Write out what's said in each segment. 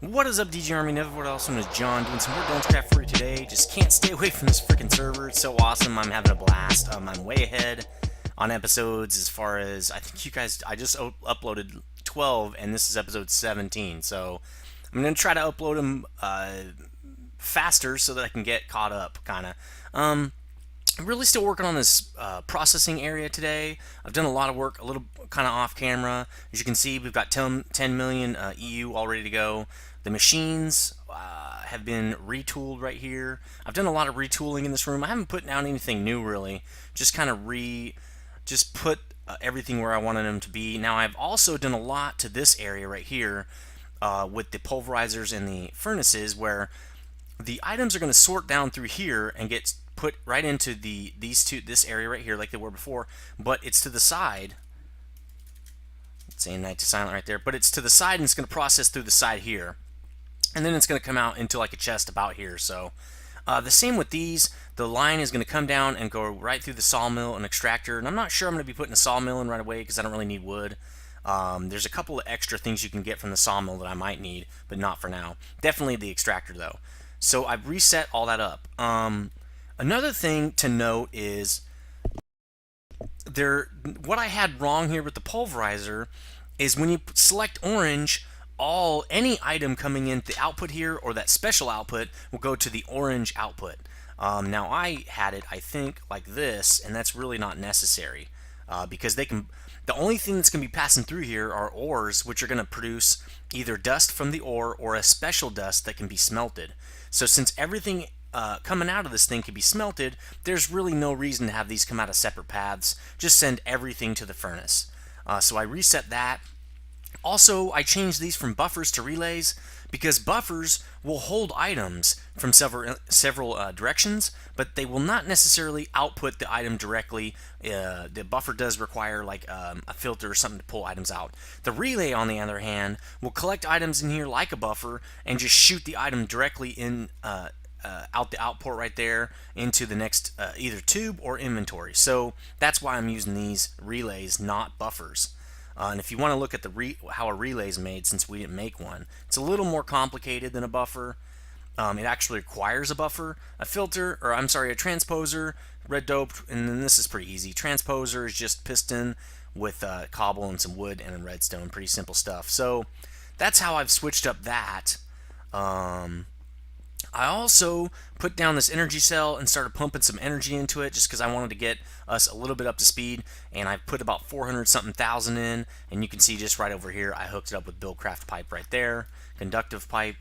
What is up, DJ Army Nethervvoid, also known as John, doing some more DungeCraft for you today. Just can't stay away from this freaking server. It's so awesome. I'm having a blast. I'm way ahead on episodes as far as, I think you guys, I just uploaded 12, and this is episode 17. So I'm going to try to upload them faster so that I can get caught up, kind of. I'm really still working on this processing area today. I've done a lot of work, a little kind of off camera. As you can see, we've got 10 million EU all ready to go. The machines have been retooled right here. I've done a lot of retooling in this room. I haven't put down anything new really. Just kind of just put everything where I wanted them to be. Now I've also done a lot to this area right here with the pulverizers and the furnaces, where the items are going to sort down through here and get put right into this area right here like they were before, but it's to the side. It's saying night to silent right there, but it's to the side and it's going to process through the side here, and then it's going to come out into like a chest about here. So the same with these. The line is going to come down and go right through the sawmill and extractor, and I'm not sure I'm going to be putting a sawmill in right away because I don't really need wood. There's a couple of extra things you can get from the sawmill that I might need, but not for now. Definitely the extractor though. So I've reset all that up. Another thing to note is what I had wrong here with the pulverizer is when you select orange, any item coming in the output here or that special output will go to the orange output. Now I had it, I think, like this, and that's really not necessary because the only thing that's going to be passing through here are ores, which are going to produce either dust from the ore or a special dust that can be smelted. So since everything coming out of this thing can be smelted, there's really no reason to have these come out of separate paths. Just send everything to the furnace. So I reset that. Also, I changed these from buffers to relays because buffers will hold items from several directions, but they will not necessarily output the item directly. The buffer does require like a filter or something to pull items out. The relay, on the other hand, will collect items in here like a buffer and just shoot the item directly in out the output right there into the next either tube or inventory. So that's why I'm using these relays, not buffers. And if you want to look at how a relay is made, since we didn't make one, it's a little more complicated than a buffer. It actually requires a buffer, a filter, or I'm sorry, a transposer, red dope, and then this is pretty easy. Transposer is just piston with cobble and some wood and redstone. Pretty simple stuff. So that's how I've switched up that. I also put down this energy cell and started pumping some energy into it just because I wanted to get us a little bit up to speed, and I put about 400 something thousand in, and you can see just right over here I hooked it up with DungeCraft pipe right there, conductive pipe,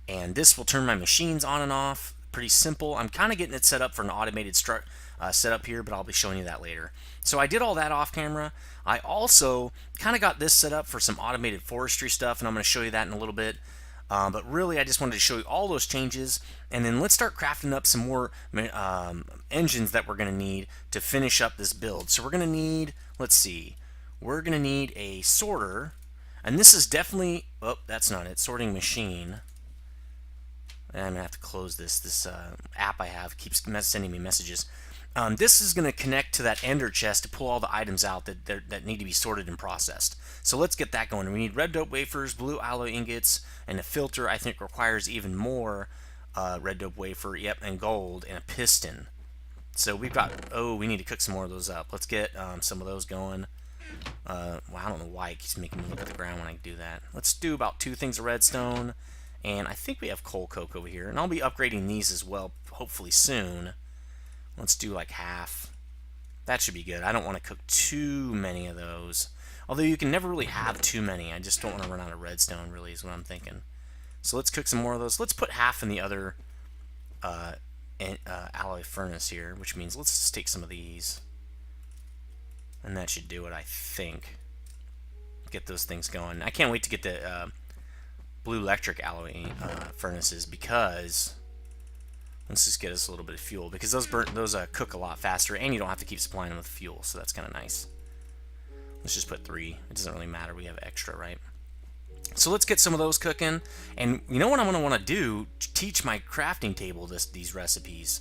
and this will turn my machines on and off. Pretty simple. I'm kind of getting it set up for an automated setup here, but I'll be showing you that later. So I did all that off camera. I also kind of got this set up for some automated forestry stuff, and I'm going to show you that in a little bit. But really, I just wanted to show you all those changes, and then let's start crafting up some more engines that we're going to need to finish up this build. So we're going to need, let's see, we're going to need a sorter, and this is definitely, oh, that's not it, sorting machine. And I'm going to have to close this app I have keeps sending me messages. This is going to connect to that ender chest to pull all the items out that need to be sorted and processed. So let's get that going. We need red dope wafers, blue alloy ingots, and a filter I think requires even more red dope wafer, yep, and gold, and a piston. So we've got, oh, we need to cook some more of those up. Let's get some of those going. Well, I don't know why it keeps making me look at the ground when I do that. Let's do about 2 things of redstone, and I think we have coal coke over here, and I'll be upgrading these as well, hopefully soon. Let's do like half. That should be good. I don't want to cook too many of those. Although you can never really have too many. I just don't want to run out of redstone, really, is what I'm thinking. So let's cook some more of those. Let's put half in the other alloy furnace here, which means let's just take some of these. And that should do it, I think. Get those things going. I can't wait to get the blue electric alloy furnaces because... Let's just get us a little bit of fuel, because those cook a lot faster, and you don't have to keep supplying them with fuel, so that's kind of nice. Let's just put 3. It doesn't really matter. We have extra, right? So let's get some of those cooking. And you know what I'm going to want to do? Teach my crafting table these recipes.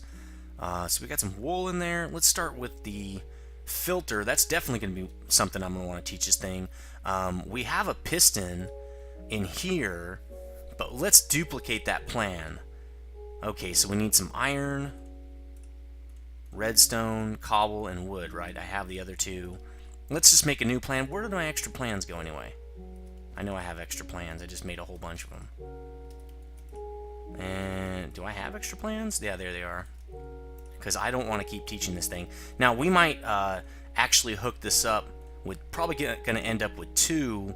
So we got some wool in there. Let's start with the filter. That's definitely going to be something I'm going to want to teach this thing. We have a piston in here But let's duplicate that plan. Okay, so we need some iron, redstone, cobble, and wood, right? I have the other two. Let's just make a new plan. Where did my extra plans go anyway? I know I have extra plans. I just made a whole bunch of them. And do I have extra plans? Yeah, there they are. Because I don't want to keep teaching this thing. Now, we might actually hook this up with, probably going to end up with 2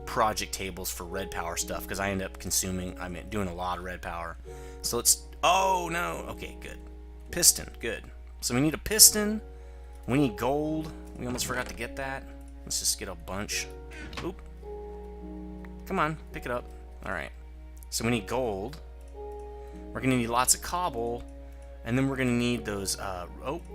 project tables for red power stuff, because I end up doing a lot of red power. So let's, oh no, okay, good. Piston, good. So we need a piston, we need gold, we almost forgot to get that. Let's just get a bunch. Oop. Come on, pick it up. Alright. So we need gold. We're going to need lots of cobble. And then we're going to need those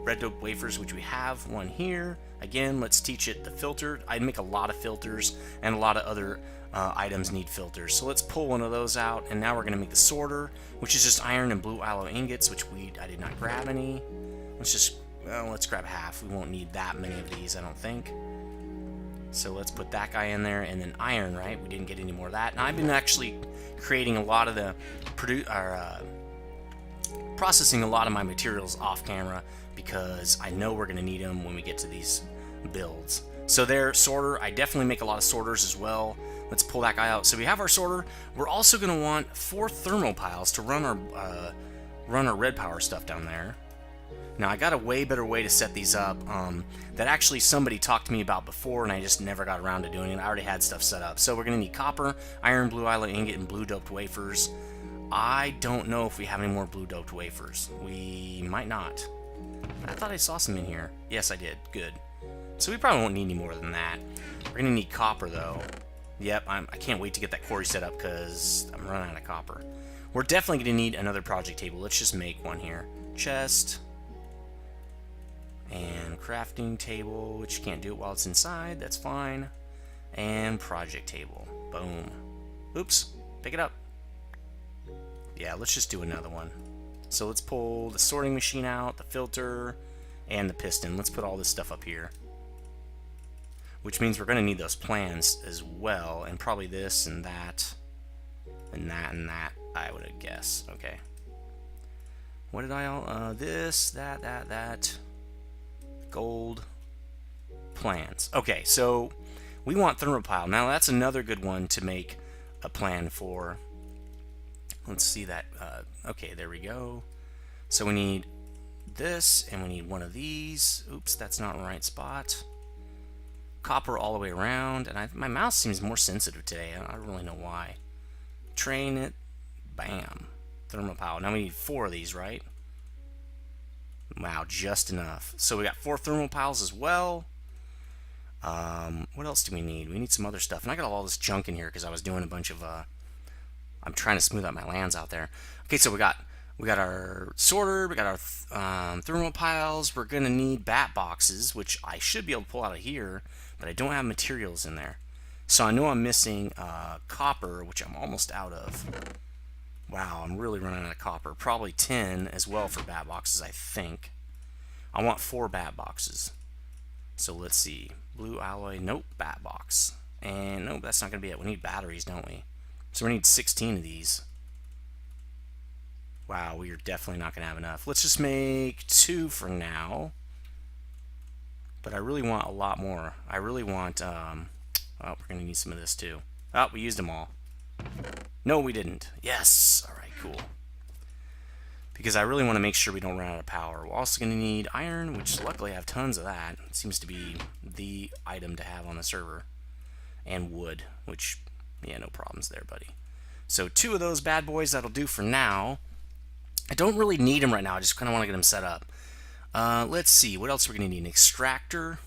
red dope wafers, which we have one here. Again, let's teach it the filter. I make a lot of filters, and a lot of other items need filters. So let's pull one of those out, and now we're going to make the sorter, which is just iron and blue alloy ingots, which I did not grab any. Let's grab half. We won't need that many of these, I don't think. So let's put that guy in there, and then iron, right? We didn't get any more of that. Now I've been actually creating a lot of the processing a lot of my materials off camera, because I know we're going to need them when we get to these builds. So there, sorter. I definitely make a lot of sorters as well. Let's pull that guy out. So we have our sorter. We're also going to want 4 thermopiles to run our red power stuff down there. Now I got a way better way to set these up that actually somebody talked to me about before, and I just never got around to doing it. I already had stuff set up. So we're going to need copper, iron, blue alloy ingot, and blue doped wafers. I don't know if we have any more blue doped wafers. We might not. I thought I saw some in here. Yes, I did. Good. So we probably won't need any more than that. We're going to need copper, though. Yep, I can't wait to get that quarry set up, because I'm running out of copper. We're definitely going to need another project table. Let's just make one here. Chest. And crafting table, which you can't do it while it's inside. That's fine. And project table. Boom. Oops. Pick it up. Yeah, let's just do another one. So let's pull the sorting machine out, the filter, and the piston. Let's put all this stuff up here. Which means we're going to need those plans as well, and probably this and that, and that and that, I would guess. Okay. What did I all, this, that, gold, plans. Okay, so we want thermopile. Now that's another good one to make a plan for. Let's see that. Okay, there we go. So we need this, and we need one of these. Oops, that's not in the right spot. Copper all the way around, and my mouse seems more sensitive today. I don't really know why. Train it. Bam. Thermopile. Now we need 4 of these, right? Wow, just enough. So we got 4 thermopiles as well. What else do we need? We need some other stuff. And I got all this junk in here because I was doing a bunch of I'm trying to smooth out my lands out there. Okay, so we got our sorter, we got our thermopiles. We're gonna need bat boxes, which I should be able to pull out of here, but I don't have materials in there. So I know I'm missing copper, which I'm almost out of. Wow, I'm really running out of copper. Probably 10 as well for bat boxes, I think. I want 4 bat boxes. So let's see. Blue alloy, nope, bat box. And nope, that's not gonna be it. We need batteries, don't we? So we need 16 of these. Wow, we are definitely not going to have enough. Let's just make 2 for now. But I really want a lot more. I really want, oh, we're going to need some of this too. Oh, we used them all. No, we didn't. Yes! Alright, cool. Because I really want to make sure we don't run out of power. We're also going to need iron, which luckily I have tons of that. It seems to be the item to have on the server. And wood, which... yeah, no problems there, buddy. So 2 of those bad boys, that'll do for now. I don't really need them right now. I just kind of want to get them set up. Let's see. What else are we going to need? An extractor.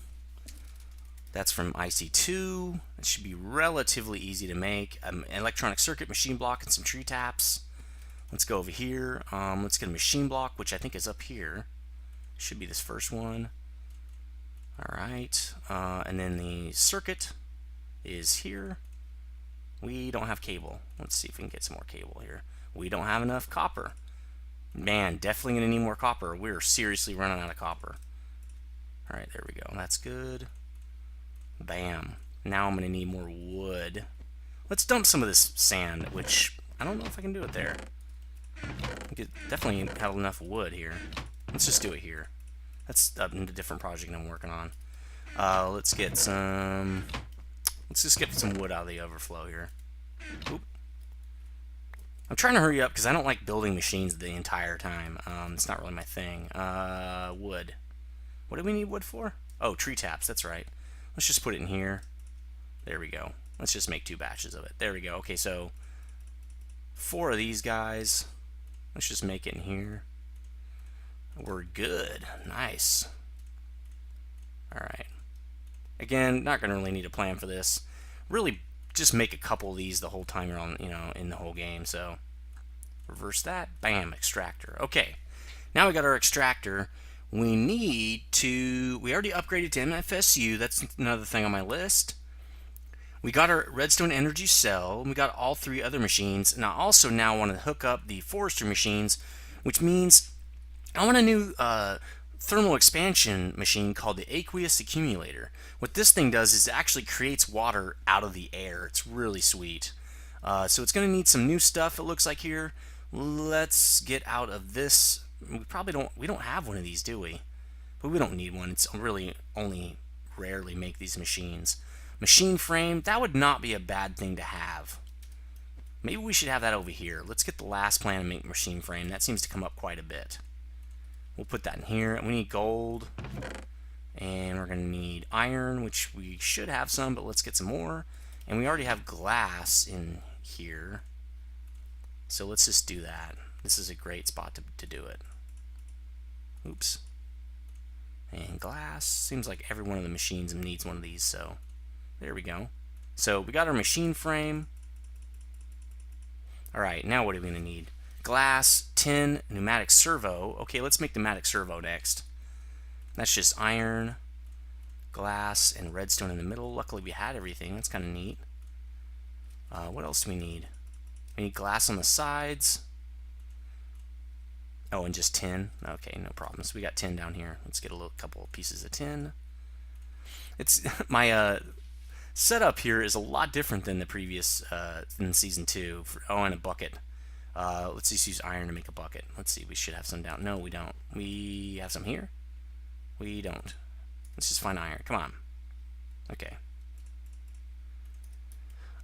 That's from IC2. It should be relatively easy to make. An electronic circuit, machine block, and some tree taps. Let's go over here. Let's get a machine block, which I think is up here. Should be this first one. Alright. And then the circuit is here. We don't have cable. Let's see if we can get some more cable here. We don't have enough copper. Man, definitely going to need more copper. We're seriously running out of copper. Alright, there we go. That's good. Bam. Now I'm going to need more wood. Let's dump some of this sand, which I don't know if I can do it there. We could definitely have enough wood here. Let's just do it here. That's a different project I'm working on. Let's get some... Let's just get some wood out of the overflow here. Oop. I'm trying to hurry up because I don't like building machines the entire time. It's not really my thing. Wood. What do we need wood for? Oh, tree taps. That's right. Let's just put it in here. There we go. Let's just make 2 batches of it. There we go. Okay, so 4 of these guys. Let's just make it in here. We're good. Nice. Alright. Again, not going to really need a plan for this. Really, just make a couple of these the whole time you're on, in the whole game. So, reverse that. Bam, extractor. Okay. Now we got our extractor. We need to... We already upgraded to MFSU. That's another thing on my list. We got our redstone energy cell. We got all 3 other machines. And I also now want to hook up the forester machines, which means I want a new thermal expansion machine called the aqueous accumulator. What this thing does is it actually creates water out of the air. It's really sweet. So it's going to need some new stuff, it looks like here. Let's get out of this. We don't have one of these, do we? But we don't need one. It's really only rarely make these machines. Machine frame, that would not be a bad thing to have. Maybe we should have that over here. Let's get the last plan to make machine frame. That seems to come up quite a bit. We'll put that in here. We need gold. And we're going to need iron, which we should have some, but let's get some more. And we already have glass in here. So let's just do that. This is a great spot to do it. Oops. And glass. Seems like every one of the machines needs one of these, so there we go. So we got our machine frame. Alright, now what are we going to need? Glass, tin, pneumatic servo. Okay, let's make the pneumatic servo next. That's just iron, glass, and redstone in the middle. Luckily we had everything. That's kind of neat. What else do we need? We need glass on the sides. Oh, and just tin. Okay, no problems. We got tin down here. Let's get a couple of pieces of tin. It's my setup here is a lot different than the previous than season 2. Oh, and a bucket. Let's just use iron to make a bucket. Let's see. We should have some down. No, we don't. We have some here. We don't. Let's just find iron. Come on. Okay.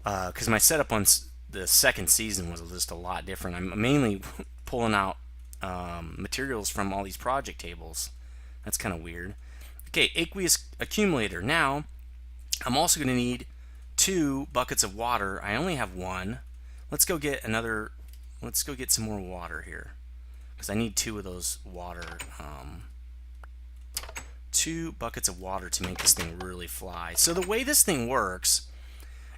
Because my setup on the second season was just a lot different. I'm mainly pulling out materials from all these project tables. That's kind of weird. Okay, aqueous accumulator. Now, I'm also going to need 2 buckets of water. I only have 1. Let's go get another. Let's go get some more water here, because I need 2 of those water. 2 buckets of water to make this thing really fly. So the way this thing works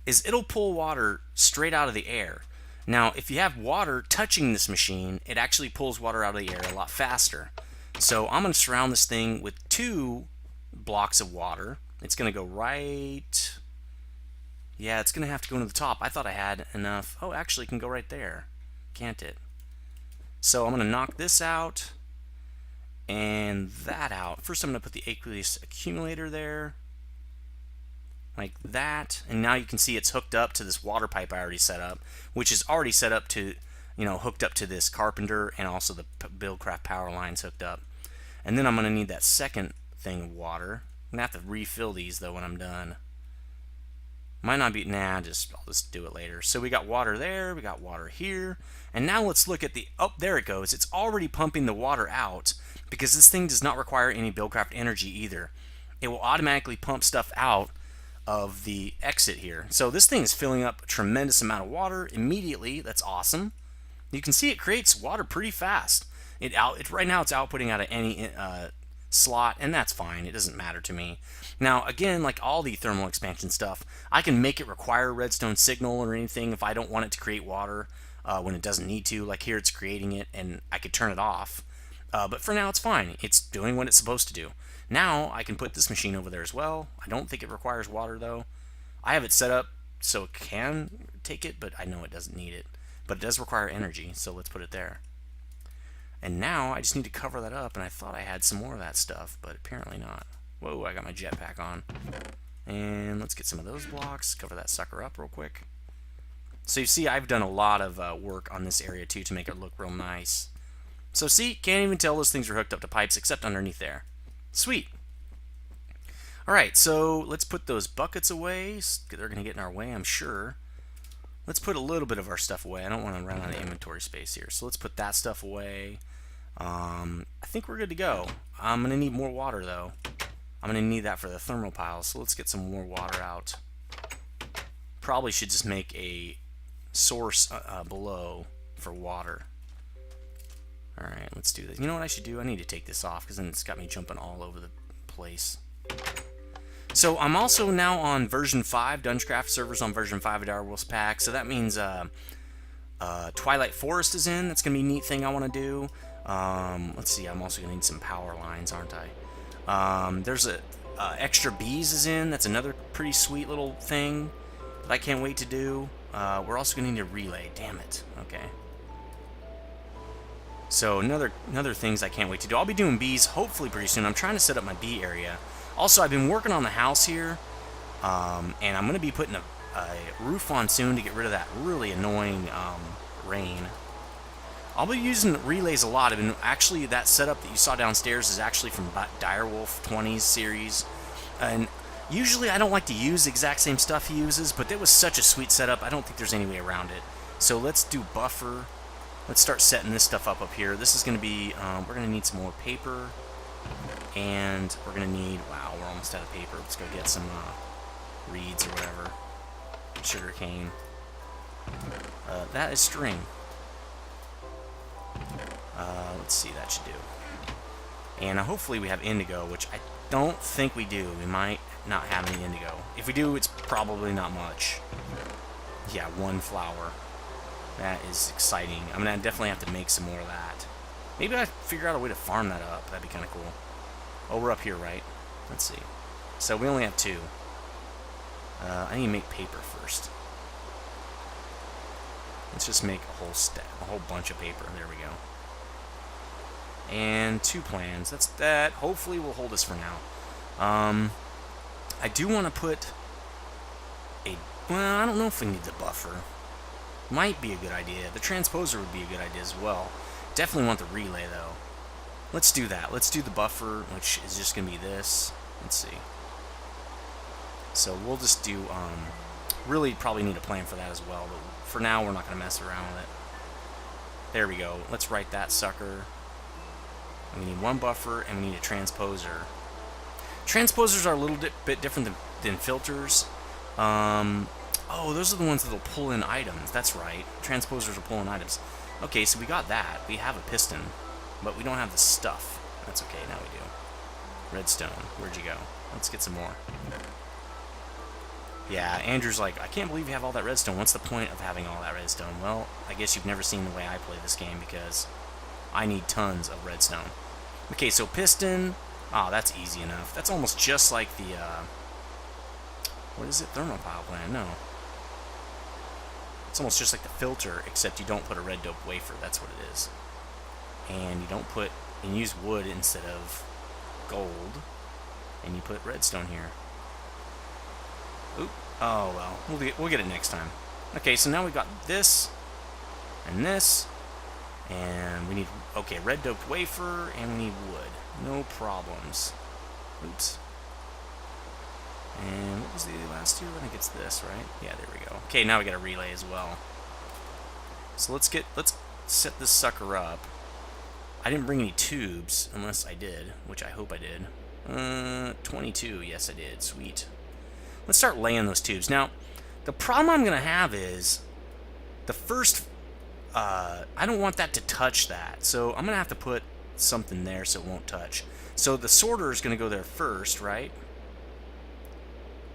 is it'll pull water straight out of the air. Now, if you have water touching this machine, it actually pulls water out of the air a lot faster. So I'm going to surround this thing with 2 blocks of water. It's going to go right... Yeah, it's going to have to go into the top. I thought I had enough. Oh, actually, it can go right there. Can't it? So I'm going to knock this out and that out. First, I'm going to put the aqueous accumulator there. Like that, and now you can see it's hooked up to this water pipe I already set up, which is already set up to, hooked up to this carpenter, and also the DungeCraft power lines hooked up. And then I'm going to need that second thing of water. I'm going to have to refill these though when I'm done. Might not be, I'll just do it later. So we got water there, we got water here, and now let's look at the, oh, there it goes. It's already pumping the water out, because this thing does not require any DungeCraft energy either. It will automatically pump stuff out of the exit here. So this thing is filling up a tremendous amount of water immediately. That's awesome. You can see it creates water pretty fast. Right now it's outputting out of any slot, and that's fine. It doesn't matter to me. Now again, like all the thermal expansion stuff, I can make it require a redstone signal or anything if I don't want it to create water when it doesn't need to. Like here it's creating it, and I could turn it off. But for now it's fine. It's doing what it's supposed to do. Now I can put this machine over there as well. I don't think it requires water though. I have it set up so it can take it, but I know it doesn't need it. But it does require energy, so let's put it there. And now I just need to cover that up, and I thought I had some more of that stuff, but apparently not. Whoa, I got my jetpack on. And let's get some of those blocks, cover that sucker up real quick. So you see, I've done a lot of work on this area too to make it look real nice. So see, can't even tell those things are hooked up to pipes except underneath there. Sweet. All right, so let's put those buckets away. They're going to get in our way, I'm sure. Let's put a little bit of our stuff away. I don't want to run out of inventory space here. So let's put that stuff away. I think we're good to go. I'm going to need more water, though. I'm going to need that for the thermal piles, so let's get some more water out. Probably should just make a source below for water. Alright, let's do this. You know what I should do? I need to take this off because then it's got me jumping all over the place. So I'm also now on version 5. DungeCraft servers on version 5 of DungeCraft. So that means Twilight Forest is in. That's going to be a neat thing I want to do. Let's see, I'm also going to need some power lines, aren't I? There's Extrabiomes is in. That's another pretty sweet little thing that I can't wait to do. We're also going to need a relay. Damn it. Okay. So another things I can't wait to do. I'll be doing bees hopefully pretty soon. I'm trying to set up my bee area. Also, I've been working on the house here, and I'm going to be putting a roof on soon to get rid of that really annoying rain. I'll be using relays a lot. Actually, that setup that you saw downstairs is actually from Direwolf 20's series. And usually I don't like to use the exact same stuff he uses, but it was such a sweet setup, I don't think there's any way around it. So let's do buffer. Let's start setting this stuff up here. This is going to be, we're going to need some more paper. And we're going to need, wow, we're almost out of paper. Let's go get some reeds or whatever. Sugar cane. That is string. Let's see, that should do. And hopefully we have indigo, which I don't think we do. We might not have any indigo. If we do, it's probably not much. Yeah, 1 flower. That is exciting. I'm going to definitely have to make some more of that. Maybe I figure out a way to farm that up. That'd be kind of cool. Oh, we're up here, right? Let's see. So we only have 2. I need to make paper first. Let's just make a whole bunch of paper. There we go. And 2 plans. That hopefully will hold us for now. I do want to put a... Well, I don't know if we need the buffer. Might be a good idea. The transposer would be a good idea as well. Definitely want the relay, though. Let's do that. Let's do the buffer, which is just going to be this. Let's see. So we'll just do... really probably need a plan for that as well, but for now we're not going to mess around with it. There we go. Let's write that sucker. We need 1 buffer, and we need a transposer. Transposers are a little bit different than filters. Oh, those are the ones that'll pull in items. That's right. Transposers are pulling items. Okay, so we got that. We have a piston, but we don't have the stuff. That's okay, now we do. Redstone. Where'd you go? Let's get some more. Yeah, Andrew's like, I can't believe you have all that redstone. What's the point of having all that redstone? Well, I guess you've never seen the way I play this game because I need tons of redstone. Okay, so piston. Oh, that's easy enough. That's almost just like the, what is it? Thermopile plant? No. It's almost just like the filter, except you don't put a red dope wafer. That's what it is. And you don't put, and use wood instead of gold. And you put redstone here. Oop. Oh, well. We'll get it next time. Okay, so now we've got this. And this. And we need, okay, red doped wafer. And we need wood. No problems. Oops. And what was the last 2? I think it's this, right? Yeah, there we go. Okay, now we got a relay as well. So let's set this sucker up. I didn't bring any tubes, unless I did, which I hope I did. 22, yes I did, sweet. Let's start laying those tubes. Now, the problem I'm going to have is, the first, I don't want that to touch that, so I'm going to have to put something there so it won't touch. So the sorter is going to go there first, right?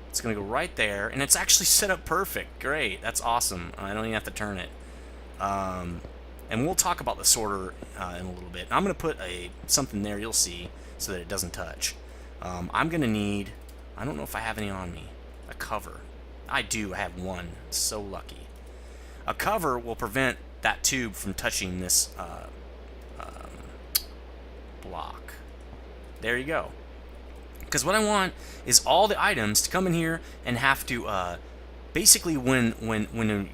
It's going to go right there, and it's actually set up perfect. Great, that's awesome. I don't even have to turn it. And we'll talk about the sorter in a little bit. I'm going to put something there, you'll see, so that it doesn't touch. I'm going to need, I don't know if I have any on me, a cover. I do, I have 1. So lucky. A cover will prevent that tube from touching this block. There you go. Because what I want is all the items to come in here and have to basically when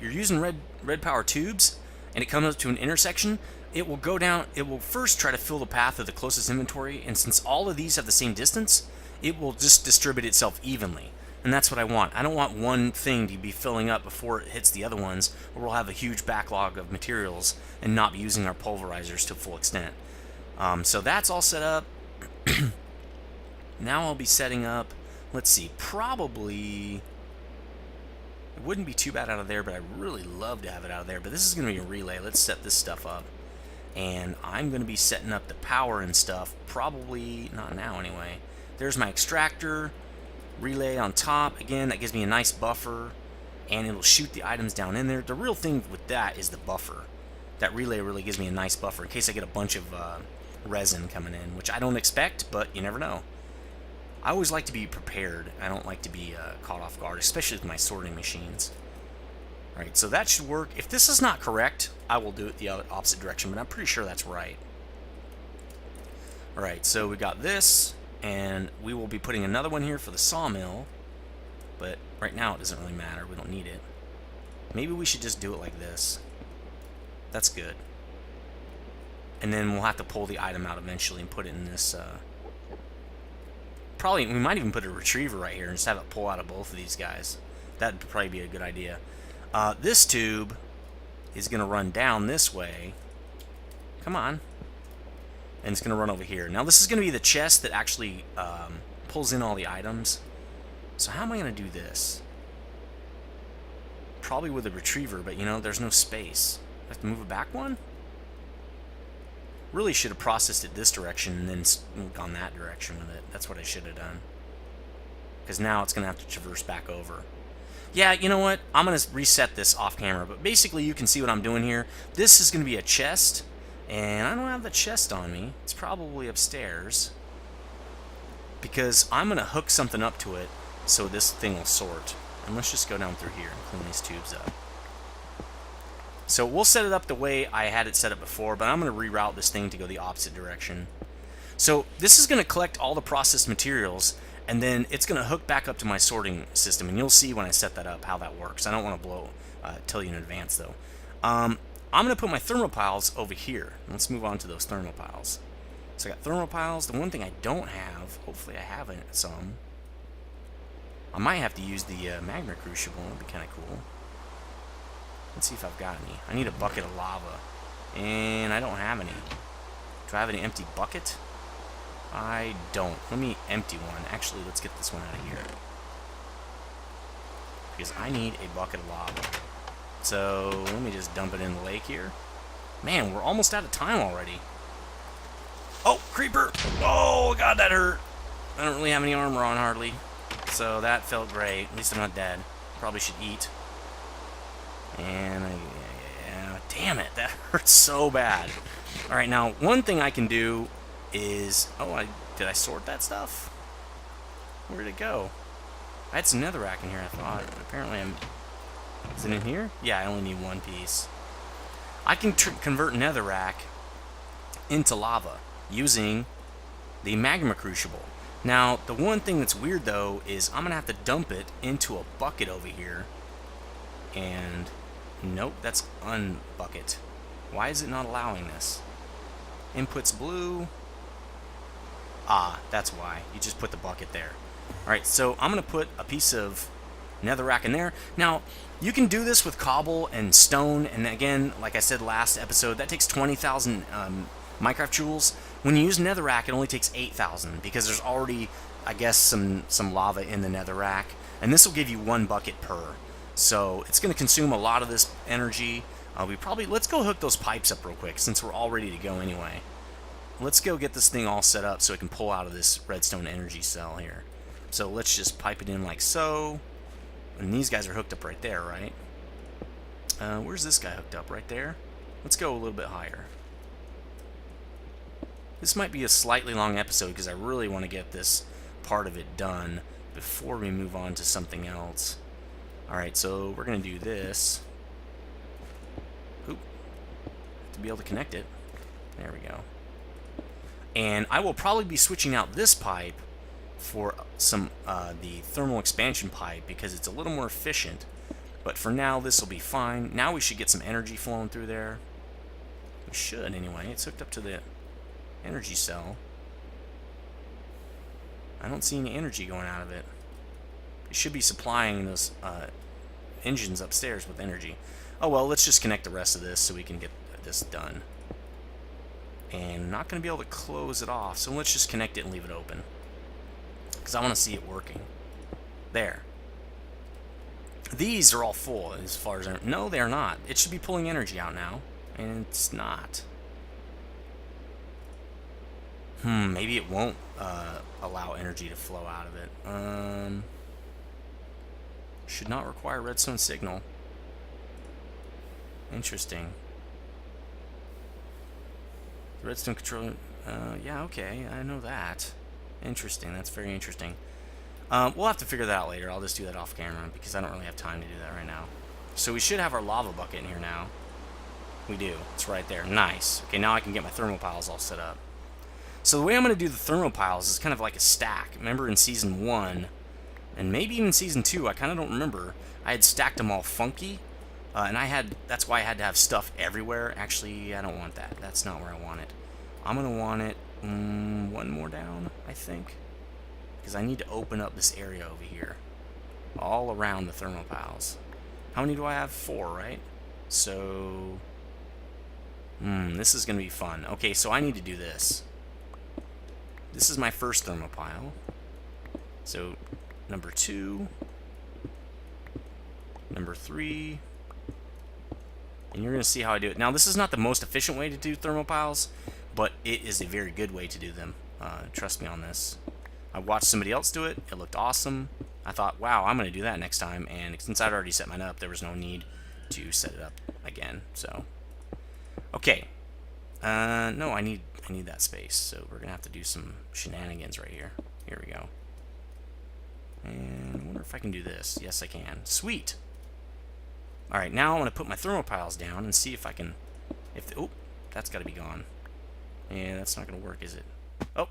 you're using red power tubes and it comes up to an intersection, it will go down. It will first try to fill the path of the closest inventory, and since all of these have the same distance, it will just distribute itself evenly. And that's what I want. I don't want one thing to be filling up before it hits the other ones, or we'll have a huge backlog of materials and not be using our pulverizers to full extent. So that's all set up. Now I'll be setting up, let's see, probably, it wouldn't be too bad out of there, but I really love to have it out of there. But this is going to be a relay. Let's set this stuff up. And I'm going to be setting up the power and stuff, probably not now anyway. There's my extractor, relay on top. Again, that gives me a nice buffer, and it'll shoot the items down in there. The real thing with that is the buffer. That relay really gives me a nice buffer in case I get a bunch of resin coming in, which I don't expect, but you never know. I always like to be prepared. I don't like to be caught off guard, especially with my sorting machines. Alright, so that should work. If this is not correct, I will do it the opposite direction, but I'm pretty sure that's right. Alright, so we got this, and we will be putting another one here for the sawmill, but right now it doesn't really matter. We don't need it. Maybe we should just do it like this. That's good. And then we'll have to pull the item out eventually and put it in this... Probably, we might even put a retriever right here and just have it pull out of both of these guys. That'd probably be a good idea. This tube is going to run down this way. Come on. And it's going to run over here. Now this is going to be the chest that actually pulls in all the items. So how am I going to do this? Probably with a retriever, but you know, there's no space. I have to move it back one? Really should have processed it this direction and then gone that direction with it. That's what I should have done. Because now it's going to have to traverse back over. Yeah, you know what? I'm going to reset this off camera, but basically you can see what I'm doing here. This is going to be a chest, and I don't have the chest on me. It's probably upstairs. Because I'm going to hook something up to it so this thing will sort. And let's just go down through here and clean these tubes up. So we'll set it up the way I had it set up before, but I'm going to reroute this thing to go the opposite direction. So this is going to collect all the processed materials, and then it's going to hook back up to my sorting system, and you'll see when I set that up how that works. I don't want to tell you in advance, though. I'm going to put my thermopiles over here. Let's move on to those thermopiles. So I got thermopiles. The one thing I don't have, hopefully I have some. I might have to use the magma crucible. That'd be kind of cool. Let's see if I've got any. I need a bucket of lava, and I don't have any. Do I have an empty bucket? I don't. Let me empty one. Actually, let's get this one out of here. Because I need a bucket of lava. So, let me just dump it in the lake here. Man, we're almost out of time already. Oh, creeper! Oh, God, that hurt. I don't really have any armor on, hardly. So, that felt great. At least I'm not dead. Probably should eat. And, yeah, damn it. That hurts so bad. Alright, now, one thing I can do is... Oh, did I sort that stuff? Where'd it go? I had some netherrack in here, I thought. But apparently I'm... Is it in here? Yeah, I only need one piece. I can convert netherrack into lava using the magma crucible. Now, the one thing that's weird, though, is I'm going to have to dump it into a bucket over here. And... Nope, that's unbucket. Why is it not allowing this? Inputs blue... Ah, that's why. You just put the bucket there. Alright, so I'm going to put a piece of netherrack in there. Now, you can do this with cobble and stone, and again, like I said last episode, that takes 20,000 Minecraft joules. When you use netherrack, it only takes 8,000, because there's already, I guess, some lava in the netherrack, and this will give you 1 bucket per. So, it's going to consume a lot of this energy. Let's go hook those pipes up real quick, since we're all ready to go anyway. Let's go get this thing all set up so it can pull out of this redstone energy cell here. So let's just pipe it in like so. And these guys are hooked up right there, right? Where's this guy hooked up? Right there? Let's go a little bit higher. This might be a slightly long episode because I really want to get this part of it done before we move on to something else. Alright, so we're going to do this. Oop. To be able to connect it. There we go. And I will probably be switching out this pipe for some the thermal expansion pipe because it's a little more efficient. But for now, this will be fine. Now we should get some energy flowing through there. We should, anyway. It's hooked up to the energy cell. I don't see any energy going out of it. It should be supplying those engines upstairs with energy. Oh well, let's just connect the rest of this so we can get this done. And I'm not going to be able to close it off, so let's just connect it and leave it open. Because I want to see it working. There. These are all full as far as... No, they're not. It should be pulling energy out now. And it's not. Maybe it won't allow energy to flow out of it. Should not require redstone signal. Interesting. Redstone controller... yeah, okay, I know that. Interesting, that's very interesting. We'll have to figure that out later. I'll just do that off camera because I don't really have time to do that right now. So we should have our lava bucket in here now. We do. It's right there. Nice. Okay, now I can get my thermopiles all set up. So the way I'm going to do the thermopiles is kind of like a stack. Remember in Season 1, and maybe even Season 2, I kind of don't remember, I had stacked them all funky. And that's why I had to have stuff everywhere. Actually, I don't want that. That's not where I want it. I'm going to want it one more down, I think. Because I need to open up this area over here. All around the thermopiles. How many do I have? 4, right? So... this is going to be fun. Okay, so I need to do this. This is my first thermopile. So, number 2. Number 3. And you're going to see how I do it. Now, this is not the most efficient way to do thermopiles, but it is a very good way to do them. Trust me on this. I watched somebody else do it. It looked awesome. I thought, wow, I'm going to do that next time. And since I'd already set mine up, there was no need to set it up again. So, okay. No, I need that space. So we're going to have to do some shenanigans right here. Here we go. And I wonder if I can do this. Yes, I can. Sweet. All right, now I'm going to put my thermopiles down and see if I can... Oh, that's got to be gone. Yeah, that's not going to work, is it? Oh.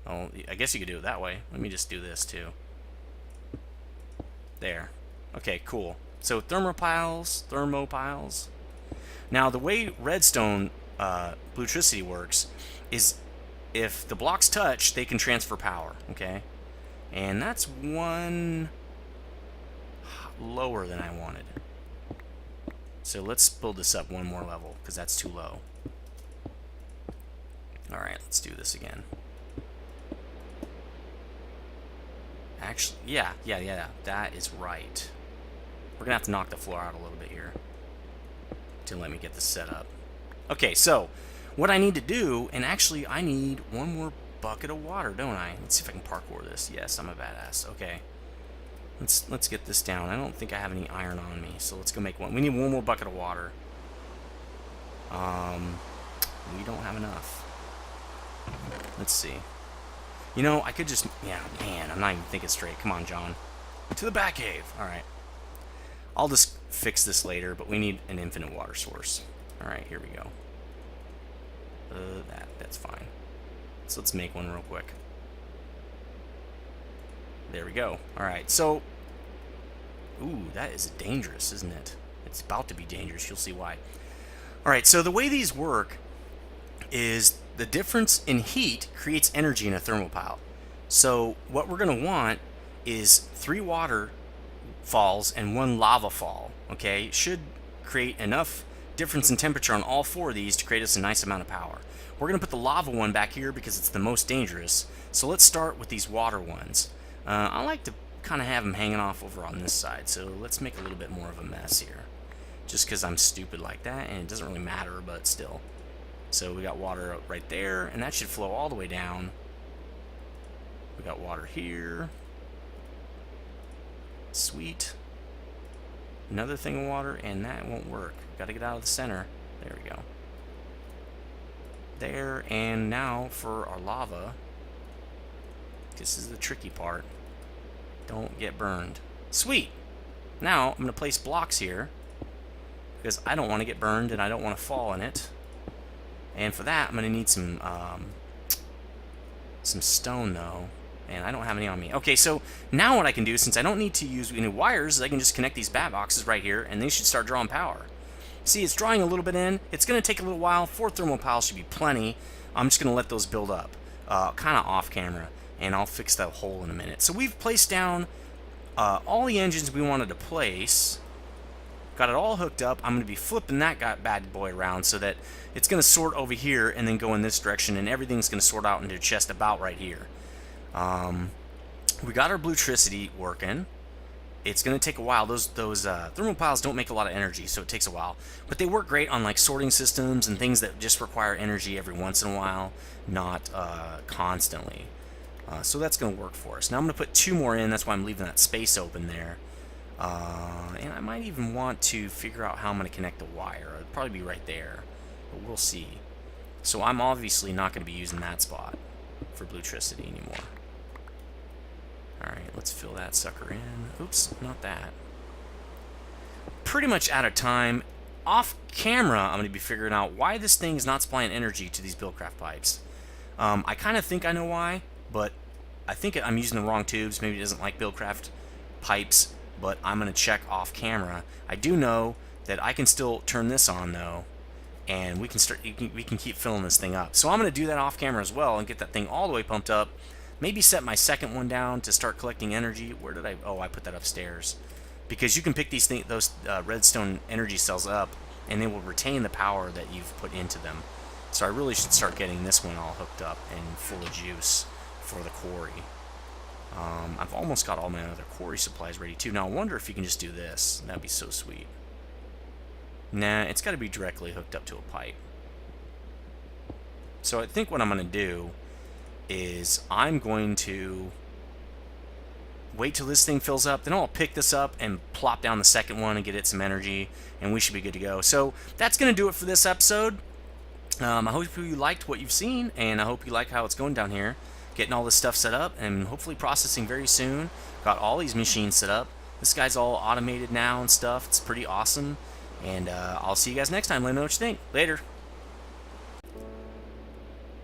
Oh, I guess you could do it that way. Let me just do this, too. There. Okay, cool. So, thermopiles. Now, the way redstone bluetricity works is if the blocks touch, they can transfer power, okay? And that's one lower than I wanted. So let's build this up one more level, because that's too low. Alright, let's do this again. Actually, yeah, that is right. We're going to have to knock the floor out a little bit here to let me get this set up. Okay, so what I need to do, and actually I need one more bucket of water, don't I? Let's see if I can parkour this. Yes, I'm a badass. Okay. Let's get this down. I don't think I have any iron on me, so let's go make one. We need one more bucket of water. We don't have enough. Let's see. You know, I could just... Yeah, man, I'm not even thinking straight. Come on, John. To the back cave. Alright. I'll just fix this later, but we need an infinite water source. Alright, here we go. That's fine. So let's make one real quick. There we go. Alright, so... Ooh, that is dangerous, isn't it? It's about to be dangerous. You'll see why. Alright, so the way these work is the difference in heat creates energy in a thermopile. So what we're going to want is 3 water falls and 1 lava fall. Okay? It should create enough difference in temperature on all 4 of these to create us a nice amount of power. We're going to put the lava one back here because it's the most dangerous. So let's start with these water ones. I like to kind of have them hanging off over on this side, so let's make a little bit more of a mess here. Just because I'm stupid like that, and it doesn't really matter, but still. So we got water up right there, and that should flow all the way down. We got water here. Sweet. Another thing of water, and that won't work. Got to get out of the center. There we go. There, and now for our lava. This is the tricky part. Don't get burned. Sweet! Now, I'm going to place blocks here, because I don't want to get burned, and I don't want to fall in it. And for that, I'm going to need some stone, though. And I don't have any on me. Okay, so now what I can do, since I don't need to use any wires, is I can just connect these bat boxes right here, and they should start drawing power. See, it's drawing a little bit in. It's going to take a little while. 4 thermal piles should be plenty. I'm just going to let those build up, kind of off camera, and I'll fix that hole in a minute. So we've placed down all the engines we wanted to place. Got it all hooked up. I'm going to be flipping that bad boy around so that it's going to sort over here and then go in this direction, and everything's going to sort out into a chest about right here. We got our bluetricity working. It's going to take a while. Those thermal piles don't make a lot of energy, so it takes a while. But they work great on like sorting systems and things that just require energy every once in a while, not constantly. So that's going to work for us. Now I'm going to put 2 more in. That's why I'm leaving that space open there. And I might even want to figure out how I'm going to connect the wire. It'll probably be right there, but we'll see. So I'm obviously not going to be using that spot for bluetricity anymore. Alright, let's fill that sucker in. Oops, not that. Pretty much out of time. Off camera, I'm going to be figuring out why this thing is not supplying energy to these DungeCraft pipes. I kind of think I know why, but I think I'm using the wrong tubes. Maybe it doesn't like DungeCraft pipes, but I'm going to check off camera. I do know that I can still turn this on, though, and we can keep filling this thing up. So I'm going to do that off camera as well and get that thing all the way pumped up. Maybe set my second one down to start collecting energy. Where did I... Oh, I put that upstairs. Because you can pick those redstone energy cells up, and they will retain the power that you've put into them. So I really should start getting this one all hooked up and full of juice for the quarry. I've almost got all my other quarry supplies ready too. Now I wonder if you can just do this. That'd be so sweet. Nah, it's got to be directly hooked up to a pipe. So I think what I'm going to do is I'm going to wait till this thing fills up, then I'll pick this up and plop down the second one and get it some energy, and we should be good to go. So that's going to do it for this episode. I hope you liked what you've seen, and I hope you like how it's going down here. Getting all this stuff set up, and hopefully processing very soon. Got all these machines set up. This guy's all automated now and stuff. It's pretty awesome. And I'll see you guys next time. Let me know what you think. Later.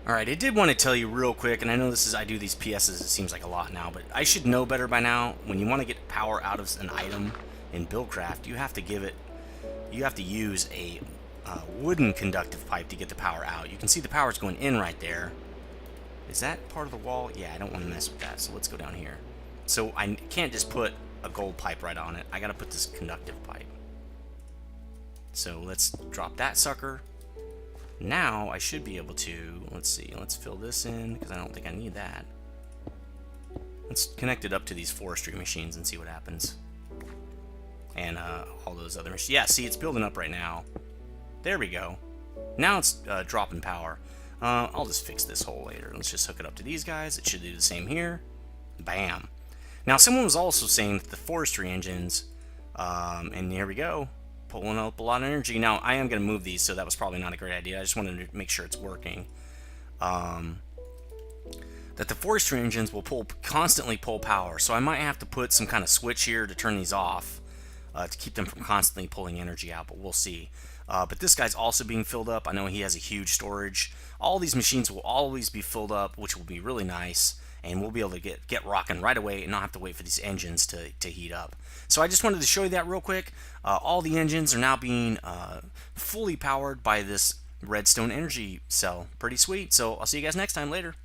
Alright, I did want to tell you real quick, and I know I do these PSs, it seems like a lot now, but I should know better by now. When you want to get power out of an item in DungeCraft, you have to use a wooden conductive pipe to get the power out. You can see the power's going in right there. Is that part of the wall? Yeah, I don't want to mess with that, so let's go down here. So I can't just put a gold pipe right on it. I got to put this conductive pipe. So let's drop that sucker. Now I should be able to, let's see, let's fill this in, because I don't think I need that. Let's connect it up to these forestry machines and see what happens. And all those other machines. Yeah, see, it's building up right now. There we go. Now it's dropping power. I'll just fix this hole later. Let's just hook it up to these guys. It should do the same here. Bam. Now, someone was also saying that the forestry engines, and here we go, pulling up a lot of energy. Now, I am going to move these, so that was probably not a great idea. I just wanted to make sure it's working. That the forestry engines will constantly pull power, so I might have to put some kind of switch here to turn these off to keep them from constantly pulling energy out, but we'll see. But this guy's also being filled up. I know he has a huge storage. All these machines will always be filled up, which will be really nice, and we'll be able to get rocking right away and not have to wait for these engines to heat up. So I just wanted to show you that real quick. All the engines are now being fully powered by this redstone energy cell. Pretty sweet. So I'll see you guys next time. Later.